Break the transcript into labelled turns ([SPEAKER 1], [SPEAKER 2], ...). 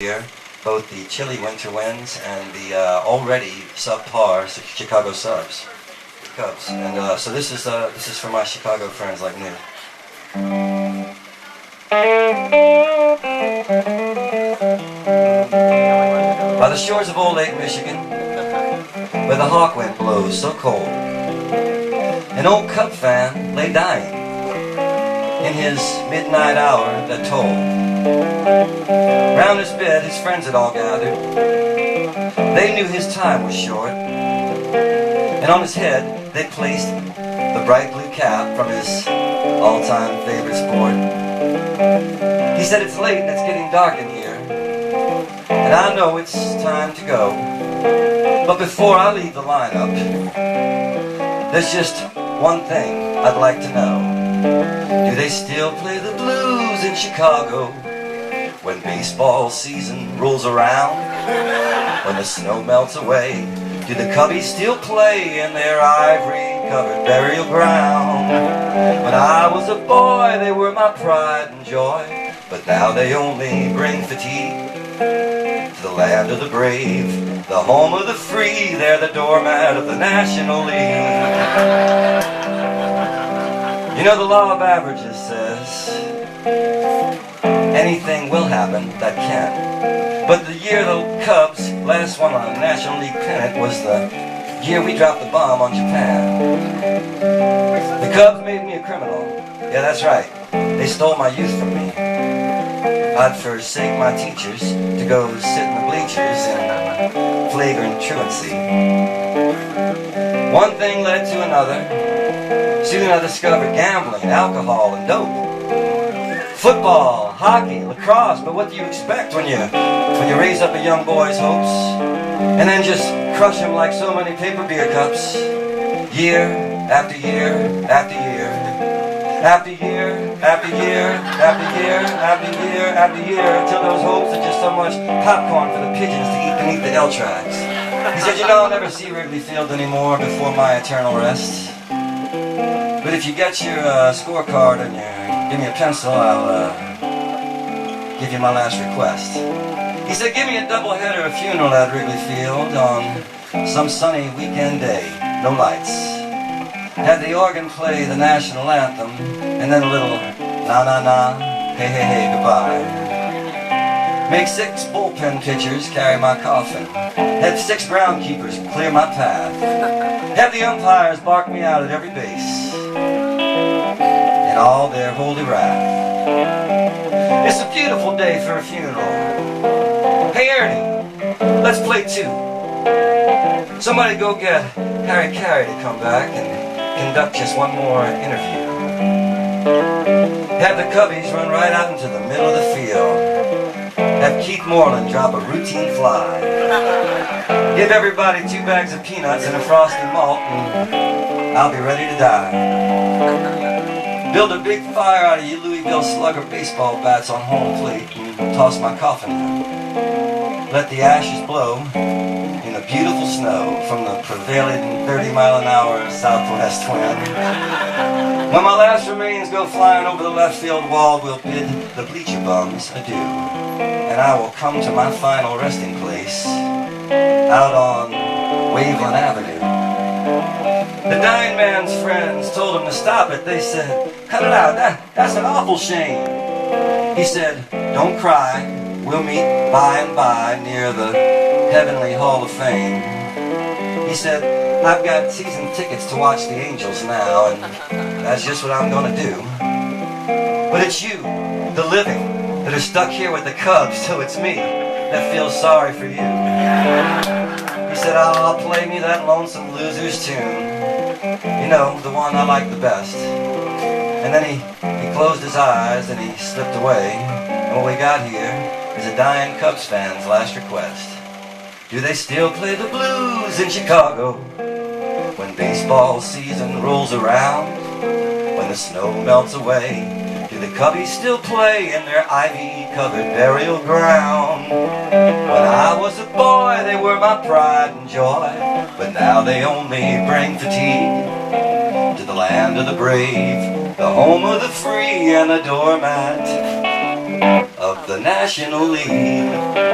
[SPEAKER 1] Year, both the chilly winter winds and the already subpar Chicago Cubs. And so this is for my Chicago friends like me. By the shores of old Lake Michigan, where the hawk wind blows so cold, an old Cub fan lay dying in his midnight hour that tolled. Round his bed his friends had all gathered. They knew his time was short, and on his head they placed the bright blue cap from his all-time favorite sport. He said, "It's late and it's getting dark in here, and I know it's time to go. But before I leave the lineup, there's just one thing I'd like to know. Do they still play the blues in Chicago when baseball season rolls around? When the snow melts away, do the Cubbies still play in their ivory-covered burial ground? When I was a boy, they were my pride and joy, but now they only bring fatigue to the land of the brave, the home of the free. They're the doormat of the National League." You know, the law of averages says anything will happen that can. But the year the Cubs last won a National League pennant was the year we dropped the bomb on Japan. The Cubs made me a criminal. Yeah, that's right. They stole my youth from me. I'd forsake my teachers to go sit in the bleachers in flagrant truancy. One thing led to another. Soon I discovered gambling, alcohol, and dope. Football, hockey, lacrosse, but what do you expect when you raise up a young boy's hopes and then just crush him like so many paper beer cups, year after year after year, after year after year after year after year after year, until those hopes are just so much popcorn for the pigeons to eat beneath the L tracks. He said, "You know, I'll never see Wrigley Field anymore before my eternal rest. But if you get your scorecard and you give me a pencil, I'll give you my last request." He said, "Give me a doubleheader, a funeral at Wrigley Field on some sunny weekend day, no lights. Have the organ play the national anthem, and then a little na-na-na, hey-hey-hey, goodbye. Make 6 bullpen pitchers carry my coffin. Have 6 groundkeepers clear my path. Have the umpires bark me out at every base in all their holy wrath. It's a beautiful day for a funeral. Hey Ernie, let's play 2. Somebody go get Harry Carey to come back and conduct just one more interview. Have the Cubbies run right out into the middle of the field. Have Keith Moreland drop a routine fly. Give everybody 2 bags of peanuts and a frosty malt, and I'll be ready to die. Build a big fire out of you Louisville Slugger baseball bats on home plate and toss my coffin in. Let the ashes blow in the beautiful snow from the prevailing 30-mile-an-hour southwest wind. When my last remains go flying over the left field wall, we'll bid the bleacher bums adieu, and I will come to my final resting place out on Waveland Avenue. The dying man's friends told him to stop it. They said, "Cut it out, that's an awful shame." He said, "Don't cry, we'll meet by and by near the Heavenly Hall of Fame." He said, "I've got season tickets to watch the Angels now, and that's just what I'm gonna do. But it's you, the living, that are stuck here with the Cubs, so it's me that feels sorry for you." He said, I'll play me that Lonesome Losers tune. You know, the one I like the best." And then he closed his eyes and he slipped away. And what we got here is a dying Cubs fan's last request. Do they still play the blues in Chicago when baseball season rolls around? When the snow melts away, do the Cubbies still play in their ivy-covered burial ground? When I was a boy, they were my pride and joy, but now they only bring fatigue to the land of the brave, the home of the free, and the doormat of the National League.